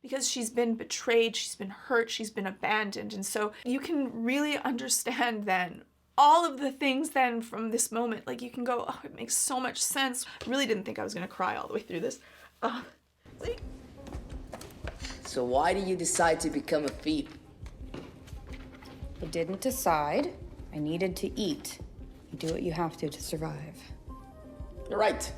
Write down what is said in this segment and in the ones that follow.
because she's been betrayed, she's been hurt, she's been abandoned. And so you can really understand then all of the things then from this moment. Like you can go, oh, it makes so much sense. I really didn't think I was gonna cry all the way through this. See? So why did you decide to become a thief? I didn't decide. I needed to eat. You do what you have to survive. You're right.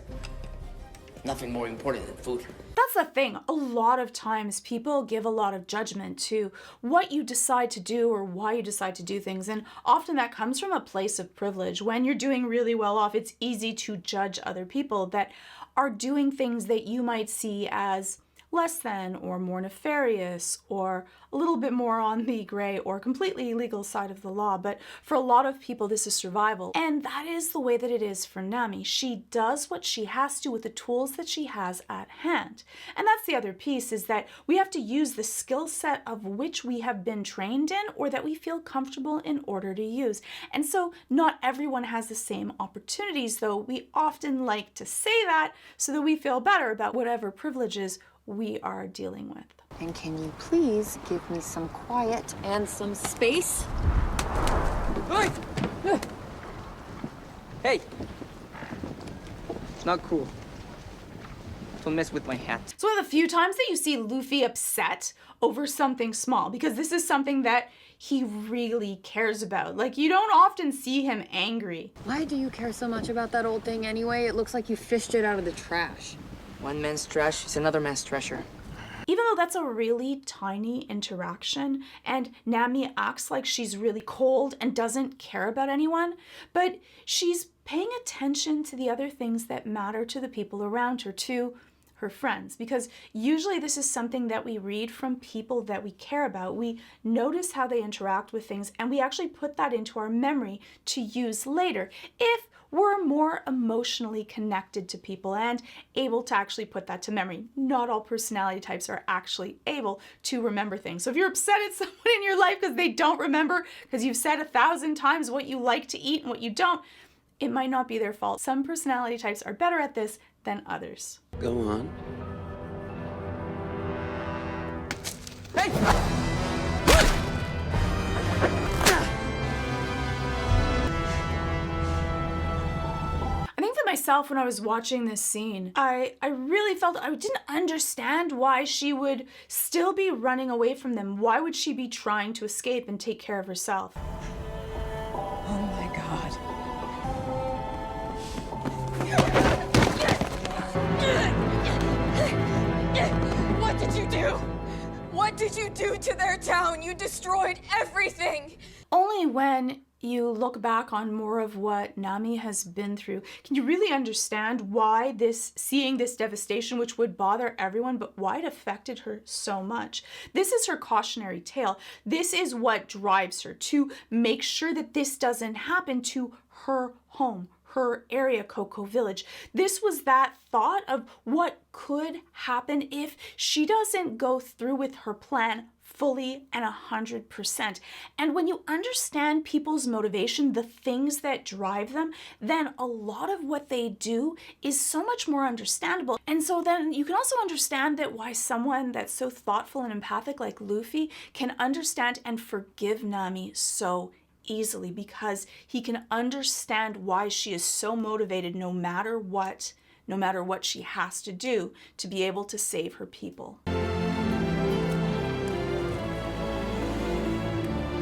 Nothing more important than food. That's the thing. A lot of times people give a lot of judgment to what you decide to do or why you decide to do things. And often that comes from a place of privilege. When you're doing really well off, it's easy to judge other people that are doing things that you might see as less than or more nefarious or a little bit more on the gray or completely illegal side of the law. But for a lot of people, this is survival. And that is the way that it is for Nami. She does what she has to with the tools that she has at hand. And that's the other piece, is that we have to use the skill set of which we have been trained in or that we feel comfortable in order to use. And so not everyone has the same opportunities, though we often like to say that so that we feel better about whatever privileges we are dealing with. And can you please give me some quiet and some space? Hey! It's not cool. Don't mess with my hat. It's one of the few times that you see Luffy upset over something small, because this is something that he really cares about. Like, you don't often see him angry. Why do you care so much about that old thing anyway? It looks like you fished it out of the trash. One man's trash is another man's treasure. Even though that's a really tiny interaction and Nami acts like she's really cold and doesn't care about anyone, but she's paying attention to the other things that matter to the people around her, to her friends, because usually this is something that we read from people that we care about. We notice how they interact with things and we actually put that into our memory to use later if we're more emotionally connected to people and able to actually put that to memory. Not all personality types are actually able to remember things. So if you're upset at someone in your life because they don't remember, because you've said 1,000 times what you like to eat and what you don't, it might not be their fault. Some personality types are better at this than others. Go on. Hey! Myself, when I was watching this scene, I really felt I didn't understand why she would still be running away from them. Why would she be trying to escape and take care of herself? Oh my God. What did you do? What did you do to their town? You destroyed everything. Only when you look back on more of what Nami has been through, can you really understand why seeing this devastation, which would bother everyone, but why it affected her so much. This is her cautionary tale. This is what drives her to make sure that this doesn't happen to her home, her area, Cocoa Village. This was that thought of what could happen if she doesn't go through with her plan fully and 100%. And when you understand people's motivation, the things that drive them, then a lot of what they do is so much more understandable. And so then you can also understand that why someone that's so thoughtful and empathic like Luffy can understand and forgive Nami so easily, because he can understand why she is so motivated no matter what she has to do to be able to save her people.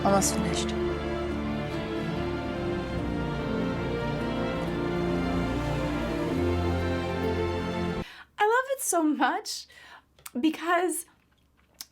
Almost finished. I love it so much because,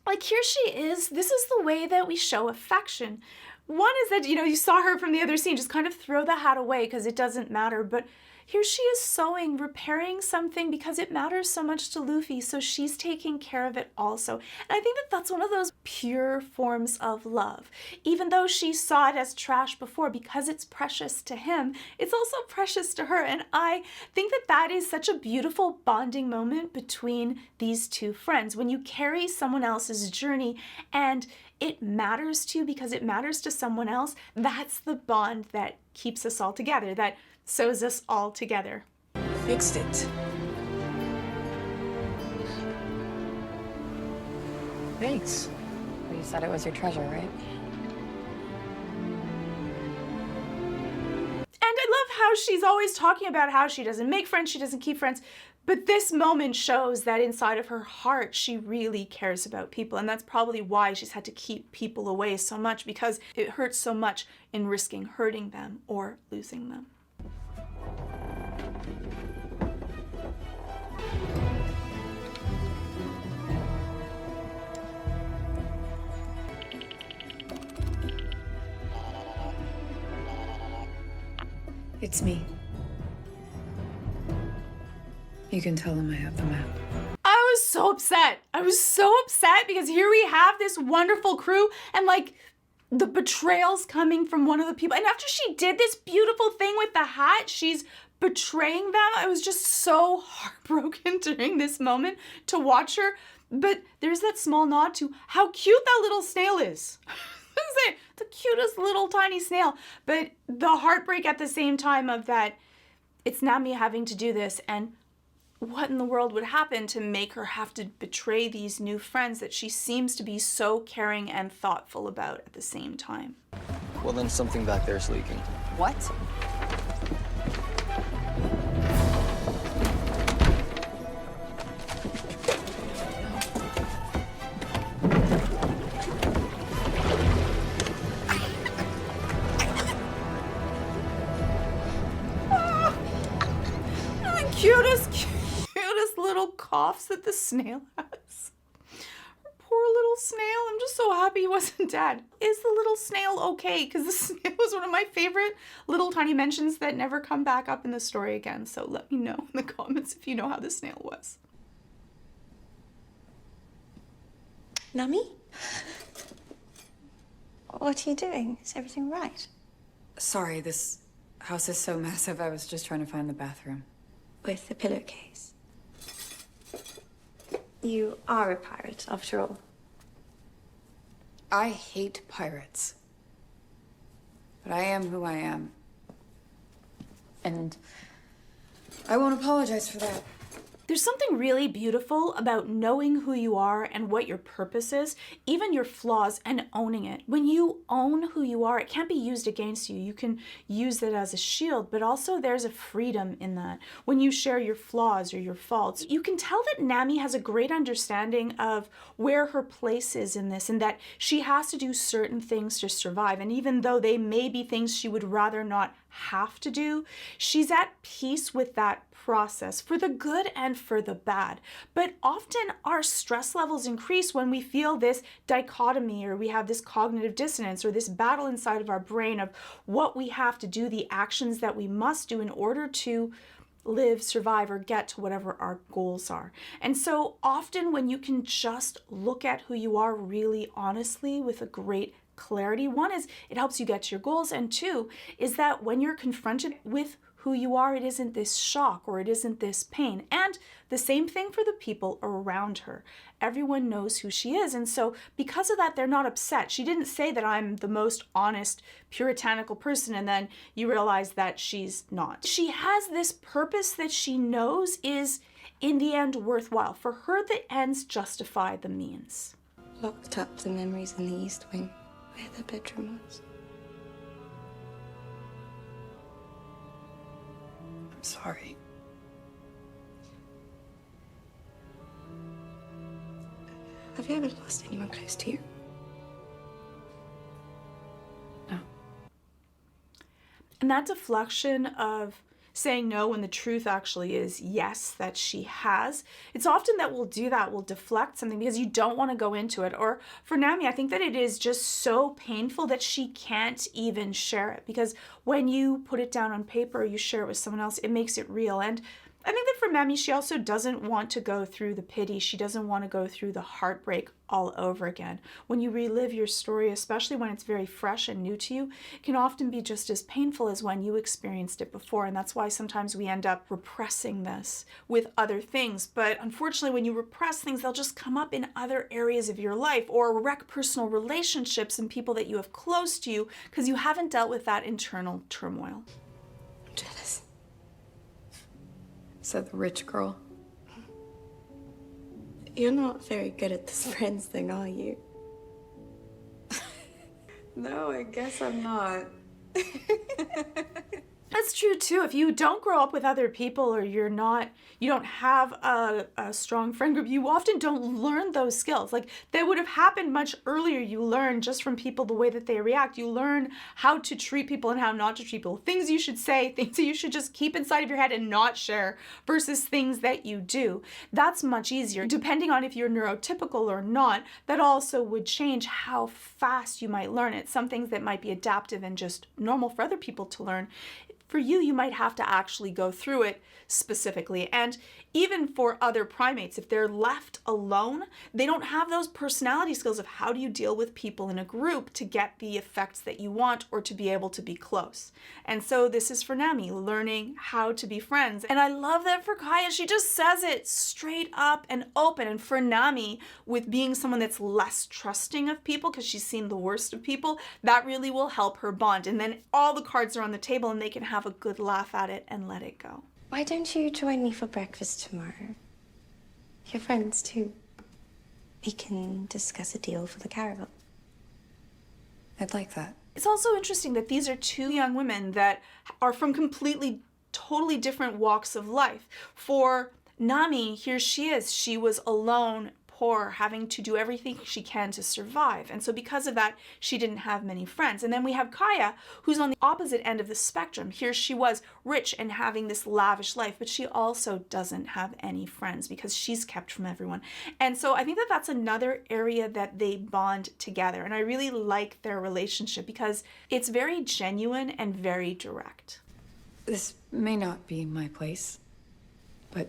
like, here she is. This is the way that we show affection. One is that, you saw her from the other scene, just kind of throw the hat away because it doesn't matter. But here she is sewing, repairing something because it matters so much to Luffy. So she's taking care of it also. And I think that that's one of those pure forms of love. Even though she saw it as trash before, because it's precious to him, it's also precious to her. And I think that that is such a beautiful bonding moment between these two friends. When you carry someone else's journey and it matters to you because it matters to someone else, that's the bond that keeps us all together, that sews us all together. Fixed it. Thanks. Well, you said it was your treasure, right? And I love how she's always talking about how she doesn't make friends, she doesn't keep friends. But this moment shows that inside of her heart, she really cares about people. And that's probably why she's had to keep people away so much, because it hurts so much in risking hurting them or losing them. It's me. You can tell them I have the map. I was so upset. I was so upset because here we have this wonderful crew and like the betrayals coming from one of the people. And after she did this beautiful thing with the hat, she's betraying them. I was just so heartbroken during this moment to watch her. But there's that small nod to how cute that little snail is. The cutest little tiny snail. But the heartbreak at the same time of that it's Nami having to do this, and what in the world would happen to make her have to betray these new friends that she seems to be so caring and thoughtful about at the same time. Well, then something back there is leaking. What? Cutest little coughs that the snail has. Poor little snail. I'm just so happy he wasn't dead. Is the little snail okay? Because the snail was one of my favorite little tiny mentions that never come back up in the story again. So let me know in the comments if you know how the snail was. Nami? What are you doing? Is everything right? Sorry, this house is so massive. I was just trying to find the bathroom. With the pillowcase. You are a pirate, after all. I hate pirates. But I am who I am. And I won't apologize for that. There's something really beautiful about knowing who you are and what your purpose is, even your flaws, and owning it. When you own who you are, it can't be used against you. You can use it as a shield, but also there's a freedom in that. When you share your flaws or your faults, you can tell that Nami has a great understanding of where her place is in this, and that she has to do certain things to survive. And even though they may be things she would rather not have to do, she's at peace with that process for the good and for the bad. But often our stress levels increase when we feel this dichotomy, or we have this cognitive dissonance, or this battle inside of our brain of what we have to do, the actions that we must do in order to live, survive, or get to whatever our goals are. And so often when you can just look at who you are really honestly with a great clarity, one is it helps you get to your goals, and two is that when you're confronted with who you are, it isn't this shock or it isn't this pain. And the same thing for the people around her. Everyone knows who she is, and so because of that, they're not upset. She didn't say that I'm the most honest, puritanical person, and then you realize that she's not. She has this purpose that she knows is, in the end, worthwhile. For her, the ends justify the means. Locked up the memories in the East Wing, where the bedroom was. I'm sorry. Have you ever lost anyone close to you? No. And that deflection of saying no when the truth actually is yes, that she has. It's often that we'll do that, we'll deflect something because you don't want to go into it. Or for Nami, I think that it is just so painful that she can't even share it, because when you put it down on paper or you share it with someone else, it makes it real. And I think that for Nami, she also doesn't want to go through the pity. She doesn't want to go through the heartbreak all over again. When you relive your story, especially when it's very fresh and new to you, it can often be just as painful as when you experienced it before. And that's why sometimes we end up repressing this with other things. But unfortunately, when you repress things, they'll just come up in other areas of your life or wreck personal relationships and people that you have close to you because you haven't dealt with that internal turmoil. I'm jealous. So the rich girl. You're not very good at this friends thing, are you? No, I guess I'm not. That's true too. If you don't grow up with other people or you don't have a strong friend group, you often don't learn those skills. Like they would have happened much earlier. You learn just from people the way that they react. You learn how to treat people and how not to treat people. Things you should say, things that you should just keep inside of your head and not share versus things that you do. That's much easier. Depending on if you're neurotypical or not, that also would change how fast you might learn it. Some things that might be adaptive and just normal for other people to learn, for you, you might have to actually go through it specifically. And even for other primates, if they're left alone, they don't have those personality skills of how do you deal with people in a group to get the effects that you want or to be able to be close. And so this is for Nami, learning how to be friends. And I love that for Kaya, she just says it straight up and open. And for Nami, with being someone that's less trusting of people because she's seen the worst of people, that really will help her bond. And then all the cards are on the table and they can have a good laugh at it and let it go. Why don't you join me for breakfast tomorrow? You're friends too. We can discuss a deal for the caravan. I'd like that. It's also interesting that these are two young women that are from completely, totally different walks of life. For Nami, here she is. She was alone, poor, having to do everything she can to survive. And so because of that, she didn't have many friends. And then we have Kaya, who's on the opposite end of the spectrum. Here she was rich and having this lavish life, but she also doesn't have any friends because she's kept from everyone. And so I think that that's another area that they bond together. And I really like their relationship because it's very genuine and very direct. This may not be my place, but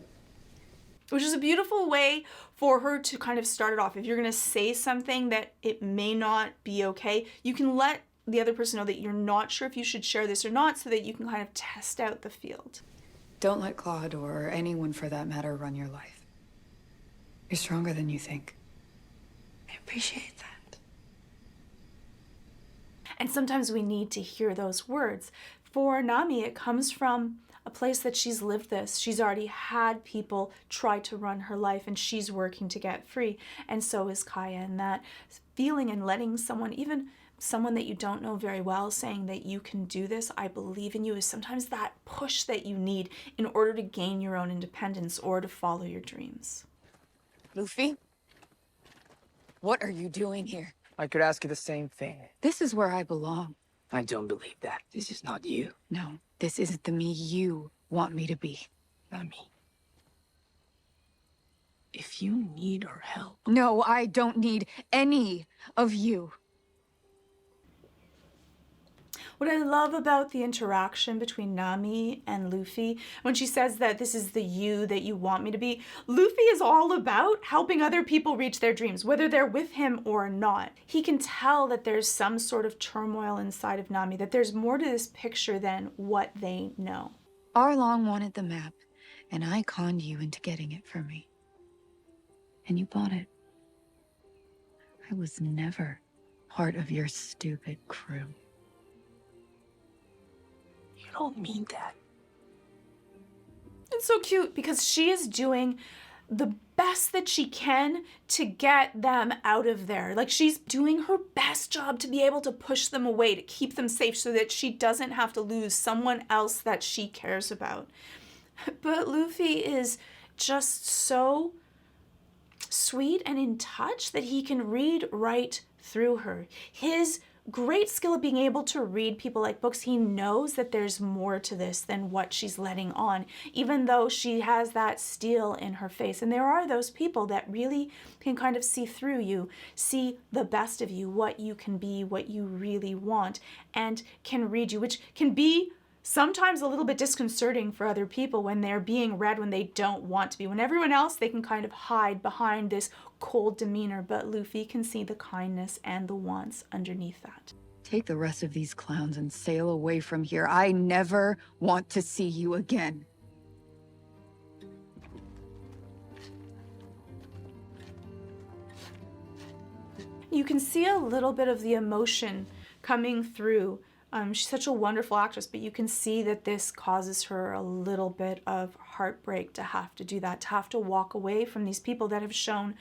which is a beautiful way for her to kind of start it off. If you're going to say something that it may not be okay, you can let the other person know that you're not sure if you should share this or not so that you can kind of test out the field. don't let Claude, or anyone for that matter, run your life. You're stronger than you think. I appreciate that. And sometimes we need to hear those words. For Nami, it comes from a place that she's lived this. She's already had people try to run her life and she's working to get free. And so is Kaya. And that feeling and letting someone, even someone that you don't know very well, saying that you can do this, I believe in you, is sometimes that push that you need in order to gain your own independence or to follow your dreams. Luffy? What are you doing here? I could ask you the same thing. This is where I belong. I don't believe that. This is not you. No, this isn't the me you want me to be. Nami. If you need our help... No, I don't need any of you. What I love about the interaction between Nami and Luffy, when she says that this is the you that you want me to be, Luffy is all about helping other people reach their dreams, whether they're with him or not. He can tell that there's some sort of turmoil inside of Nami, that there's more to this picture than what they know. Arlong wanted the map, and I conned you into getting it for me. And you bought it. I was never part of your stupid crew. You don't mean that. It's so cute because she is doing the best that she can to get them out of there. Like, she's doing her best job to be able to push them away, to keep them safe so that she doesn't have to lose someone else that she cares about. But Luffy is just so sweet and in touch that he can read right through her. His great skill of being able to read people like books, he knows that there's more to this than what she's letting on, even though she has that steel in her face. And there are those people that really can kind of see through you, see the best of you, what you can be, what you really want, and can read you, which can be sometimes a little bit disconcerting for other people when they're being read when they don't want to be. When everyone else, they can kind of hide behind this cold demeanor, but Luffy can see the kindness and the wants underneath that. Take the rest of these clowns and sail away from here. I never want to see you again. You can see a little bit of the emotion coming through She's such a wonderful actress, but you can see that this causes her a little bit of heartbreak to have to do that, to have to walk away from these people that have shown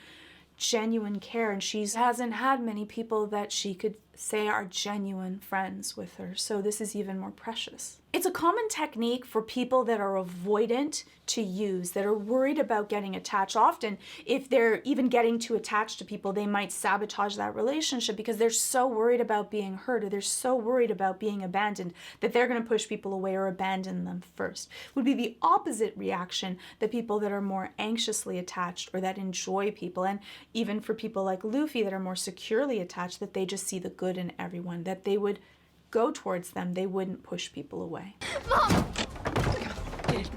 genuine care, and she hasn't had many people that she could say are genuine friends with her, so this is even more precious. It's a common technique for people that are avoidant to use, that are worried about getting attached. Often, if they're even getting too attached to people, they might sabotage that relationship because they're so worried about being hurt, or they're so worried about being abandoned, that they're going to push people away or abandon them first. Would be the opposite reaction, the people that are more anxiously attached or that enjoy people, and even for people like Luffy that are more securely attached, that they just see the good in everyone, that they would go towards them, they wouldn't push people away. Mom! Get it.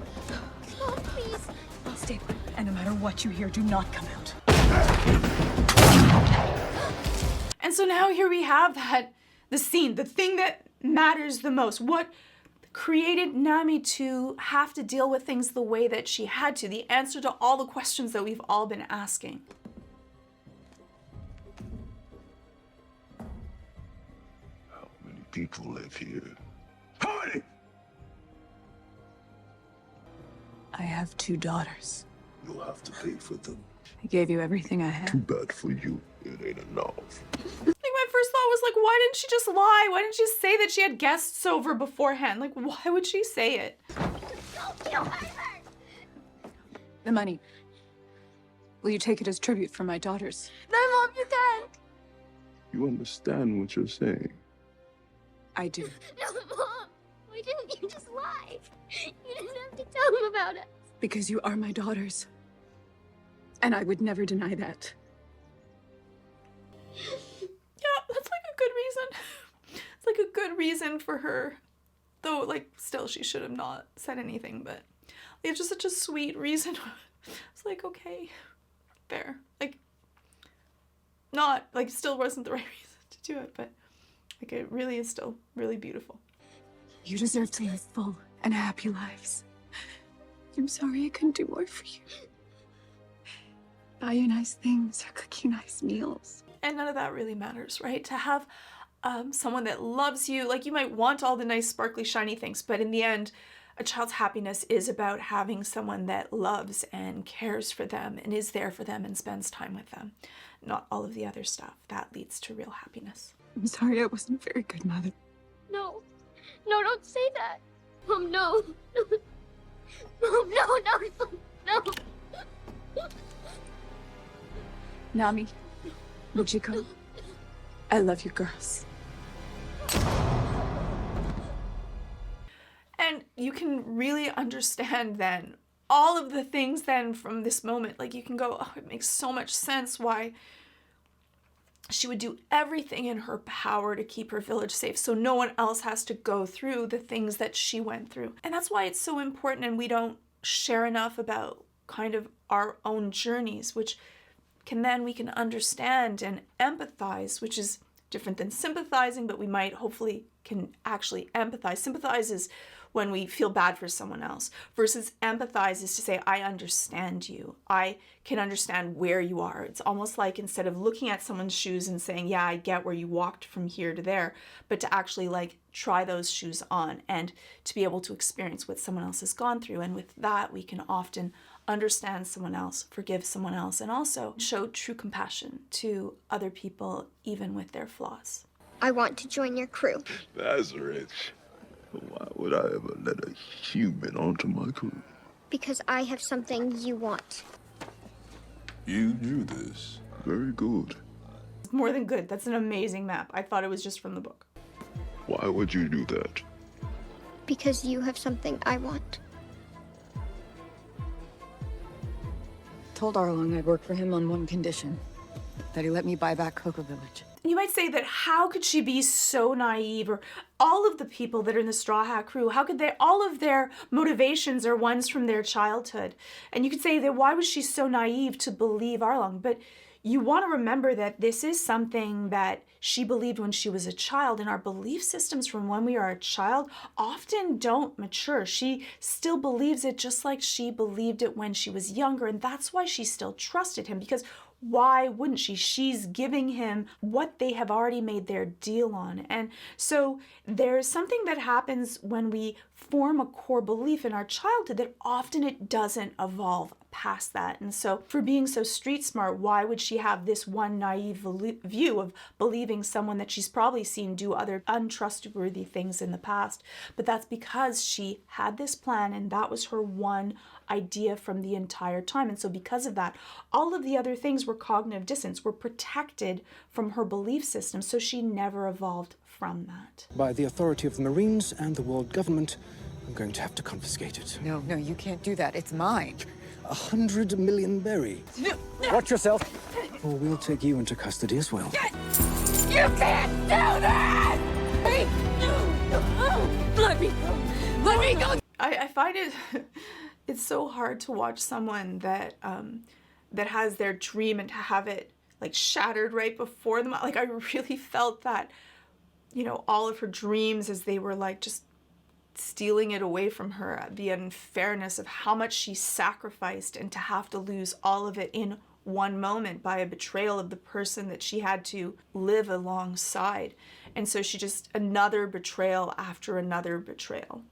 Mom, please. Stay put. And no matter what you hear, do not come out. And so now here we have the scene, the thing that matters the most. What created Nami to have to deal with things the way that she had to, the answer to all the questions that we've all been asking. How many people live here? How many? I have 2 daughters. You'll have to pay for them. I gave you everything I Too had. bad for you. It ain't enough. Like, my first thought was like, why didn't she just lie? Why didn't she say that she had guests over beforehand? Like, why would she say it? Don't kill her! The money. Will you take it as tribute for my daughters? No, Mom, you can't! You understand what you're saying? I do. No, Mom! Why didn't you just lie? You didn't have to tell him about it. Because you are my daughters. And I would never deny that. Yeah, that's like a good reason. It's like a good reason for her. Though, like, still she should have not said anything, but it's just such a sweet reason. It's like, okay, fair. Like, not, like, still wasn't the right reason to do it, but, like, it really is still really beautiful. You deserve to live full and happy lives. I'm sorry I couldn't do more for you. Buy you nice things or cook you nice meals. And none of that really matters, right? To have someone that loves you, like, you might want all the nice, sparkly, shiny things, but in the end, a child's happiness is about having someone that loves and cares for them and is there for them and spends time with them. Not all of the other stuff. That leads to real happiness. I'm sorry I wasn't a very good mother. No. No, don't say that. Mom, no. Mom, no. Nami, Michiko, I love you girls. And you can really understand then all of the things then from this moment. Like, you can go, oh, it makes so much sense why she would do everything in her power to keep her village safe so no one else has to go through the things that she went through. And that's why it's so important, and we don't share enough about kind of our own journeys, which we can understand and empathize, which is different than sympathizing, but we might hopefully can actually empathize. Sympathize is when we feel bad for someone else, versus empathize is to say, I understand you. I can understand where you are. It's almost like instead of looking at someone's shoes and saying, yeah, I get where you walked from here to there, but to actually like try those shoes on and to be able to experience what someone else has gone through. And with that, we can often understand someone else, forgive someone else, and also show true compassion to other people, even with their flaws. I want to join your crew. That's rich. Why would I ever let a human onto my crew? Because I have something you want. You drew this. Very good. More than good. That's an amazing map. I thought it was just from the book. Why would you do that? Because you have something I want. Told Arlong I'd work for him on one condition, that he let me buy back Cocoa Village. You might say that how could she be so naive, or all of the people that are in the Straw Hat crew, how could they, all of their motivations are ones from their childhood. And you could say that why was she so naive to believe Arlong? But you want to remember that this is something that she believed when she was a child, and our belief systems from when we are a child often don't mature. She still believes it just like she believed it when she was younger, and that's why she still trusted him, because why wouldn't she? She's giving him what they have already made their deal on. And so there's something that happens when we form a core belief in our childhood that often it doesn't evolve past that. And so for being so street smart, why would she have this one naive view of believing someone that she's probably seen do other untrustworthy things in the past? But that's because she had this plan, and that was her one idea from the entire time. And so because of that, all of the other things were cognitive dissonance, were protected from her belief system, so she never evolved from that. By the authority of the Marines and the world government, I'm going to have to confiscate it. No, you can't do that. It's mine. 100 million berry. Watch yourself, or we'll take you into custody as well. You can't do that! Hey! Let me go! Let me go! I find it's so hard to watch someone that that has their dream and to have it like shattered right before them. Like, I really felt that, you know, all of her dreams as they were like just stealing it away from her, the unfairness of how much she sacrificed, and to have to lose all of it in one moment by a betrayal of the person that she had to live alongside. And so she just, another betrayal after another betrayal.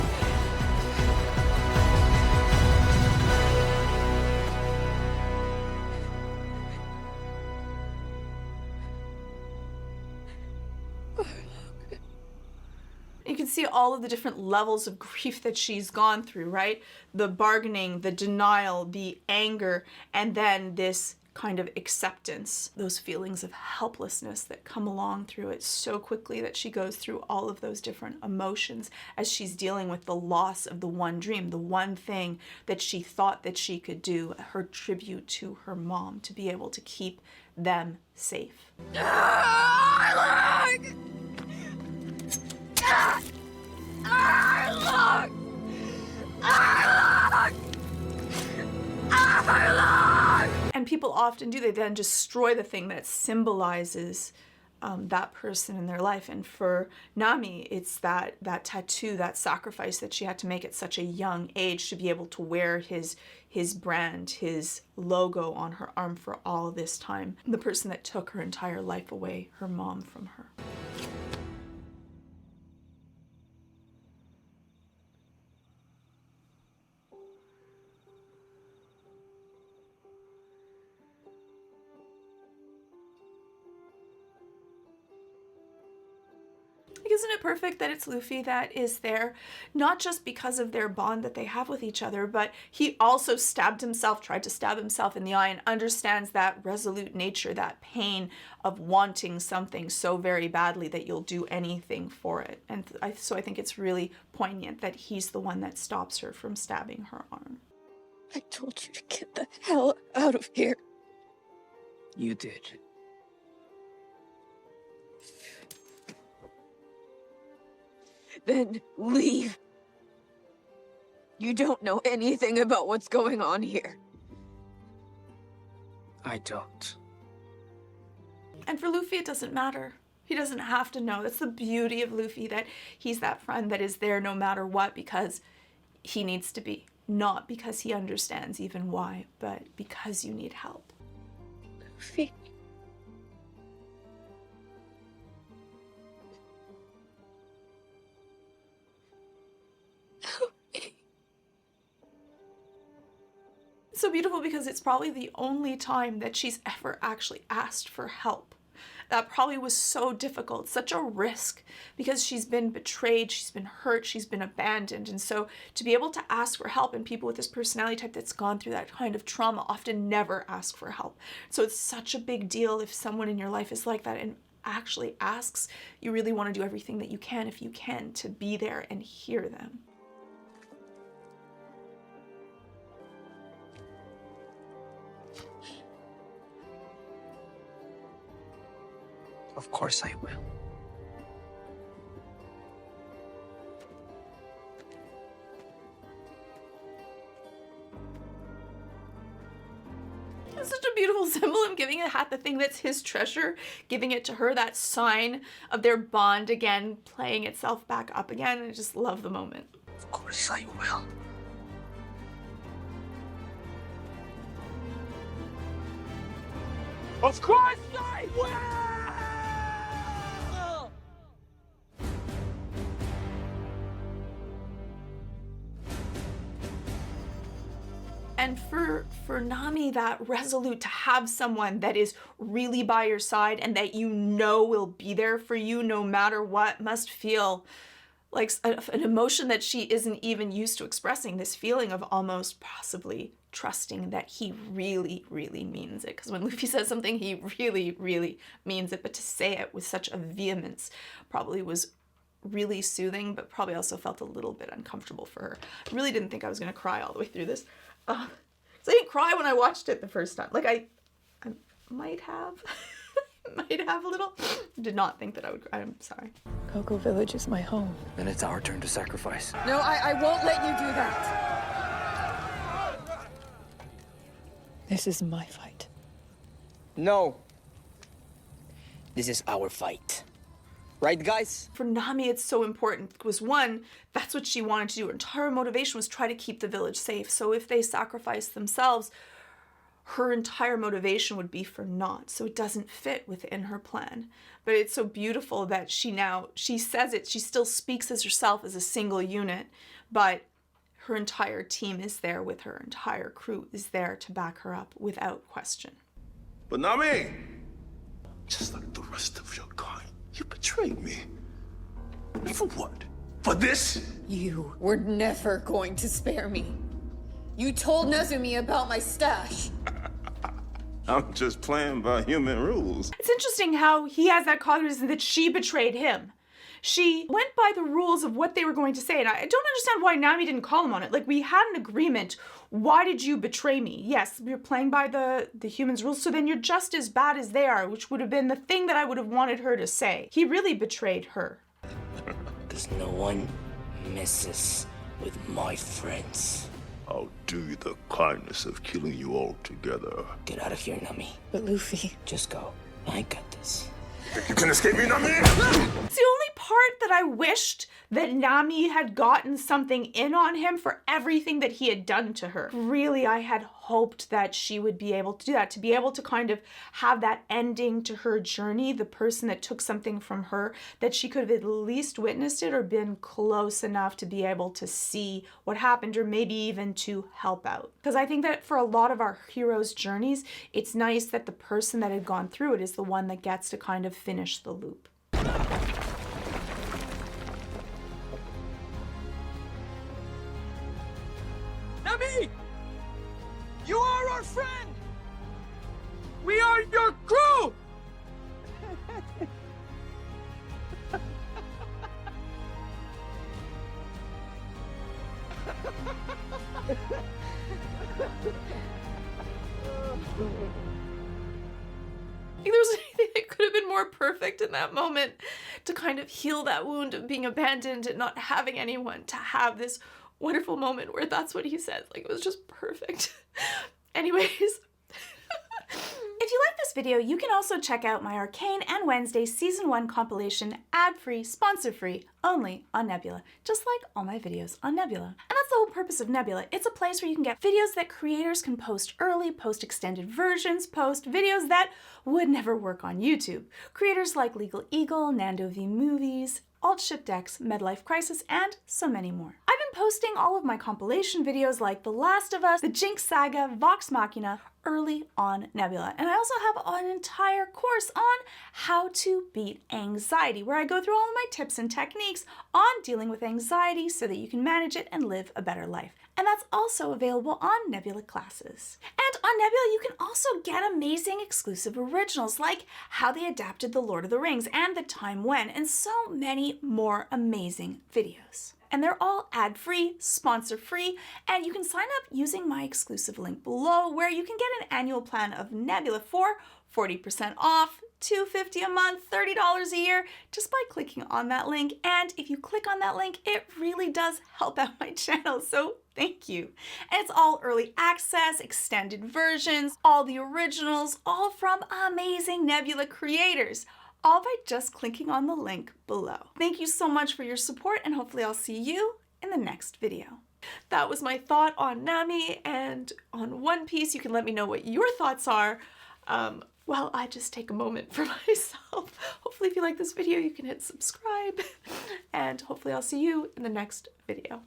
You can see all of the different levels of grief that she's gone through, right? The bargaining, the denial, the anger, and then this kind of acceptance, those feelings of helplessness that come along through it so quickly, that she goes through all of those different emotions as she's dealing with the loss of the one dream, the one thing that she thought that she could do, her tribute to her mom, to be able to keep them safe. And people often do, they then destroy the thing that symbolizes that person in their life. And for Nami, it's that tattoo, that sacrifice that she had to make at such a young age to be able to wear his brand, his logo on her arm for all this time. The person that took her entire life away, her mom, from her. Isn't it perfect that it's Luffy that is there, not just because of their bond that they have with each other, but he also tried to stab himself in the eye, and understands that resolute nature, that pain of wanting something so very badly that you'll do anything for it. And so I think it's really poignant that he's the one that stops her from stabbing her arm. I told you to get the hell out of here. You did. Then leave. You don't know anything about what's going on here. I don't. And for Luffy, it doesn't matter. He doesn't have to know. That's the beauty of Luffy, that he's that friend that is there no matter what, because he needs to be. Not because he understands even why, but because you need help. Luffy. It's so beautiful because it's probably the only time that she's ever actually asked for help. That probably was so difficult, such a risk, because she's been betrayed, she's been hurt, she's been abandoned. And so to be able to ask for help, and people with this personality type that's gone through that kind of trauma often never ask for help. So it's such a big deal if someone in your life is like that and actually asks. You really want to do everything that you can, if you can, to be there and hear them. Of course I will. It's such a beautiful symbol of giving a hat, the thing that's his treasure, giving it to her, that sign of their bond again, playing itself back up again. I just love the moment. Of course I will. Of course I will! And for Nami, that resolute to have someone that is really by your side and that you know will be there for you no matter what must feel like an emotion that she isn't even used to expressing, this feeling of almost possibly trusting that he really, really means it. Because when Luffy says something, he really, really means it. But to say it with such a vehemence probably was really soothing, but probably also felt a little bit uncomfortable for her. I really didn't think I was going to cry all the way through this. So I didn't cry when I watched it the first time. Like I might have. Might have a little. Did not think that I would cry. I'm sorry. Cocoa Village is my home. Then it's our turn to sacrifice. No, I won't let you do that. This is my fight. No. This is our fight. Right, guys? For Nami, it's so important because one, that's what she wanted to do. Her entire motivation was try to keep the village safe. So if they sacrifice themselves, her entire motivation would be for naught. So it doesn't fit within her plan. But it's so beautiful that she says it, she still speaks as herself as a single unit, but her entire team is there with her. Entire crew is there to back her up without question. But Nami, just like the rest of your kind, you betrayed me. And for what? For this? You were never going to spare me. You told Nezumi about my stash. I'm just playing by human rules. It's interesting how he has that cognizance that she betrayed him. She went by the rules of what they were going to say, and I don't understand why Nami didn't call him on it. Like, we had an agreement. Why did you betray me? Yes, you're playing by the humans' rules, so then you're just as bad as they are, which would have been the thing that I would have wanted her to say. He really betrayed her. Because no one messes with my friends. I'll do you the kindness of killing you all together. Get out of here, Nami. But Luffy... Just go. I got this. Think you can escape me, Nami? It's the only part that I wished that Nami had gotten something in on him for everything that he had done to her. Really, I had hoped that she would be able to do that, to be able to kind of have that ending to her journey, the person that took something from her, that she could have at least witnessed it or been close enough to be able to see what happened or maybe even to help out. Because I think that for a lot of our heroes' journeys, it's nice that the person that had gone through it is the one that gets to kind of finish the loop. Nami! You are our friend! We are your crew! If there was anything that could have been more perfect in that moment to kind of heal that wound of being abandoned and not having anyone, to have this wonderful moment where that's what he says. Like, it was just perfect. Anyways, if you like this video, you can also check out my Arcane and Wednesday Season 1 compilation, ad-free, sponsor-free, only on Nebula, just like all my videos on Nebula. And that's the whole purpose of Nebula. It's a place where you can get videos that creators can post early, post extended versions, post videos that would never work on YouTube. Creators like Legal Eagle, Nando V Movies, Alt-Shift X, Medlife Crisis, and so many more. I've been posting all of my compilation videos like The Last of Us, The Jinx Saga, Vox Machina, early on Nebula. And I also have an entire course on how to beat anxiety, where I go through all of my tips and techniques on dealing with anxiety so that you can manage it and live a better life. And that's also available on Nebula classes. And on Nebula, you can also get amazing exclusive originals like how they adapted The Lord of the Rings and The Time When, and so many more amazing videos. And they're all ad-free, sponsor-free, and you can sign up using my exclusive link below where you can get an annual plan of Nebula for 40% off, $250 a month, $30 a year, just by clicking on that link. And if you click on that link, it really does help out my channel, so thank you. And it's all early access, extended versions, all the originals, all from amazing Nebula creators, all by just clicking on the link below. Thank you so much for your support, and hopefully I'll see you in the next video. That was my thought on Nami and on One Piece. You can let me know what your thoughts are. well, I just take a moment for myself. Hopefully if you like this video, you can hit subscribe, and hopefully I'll see you in the next video.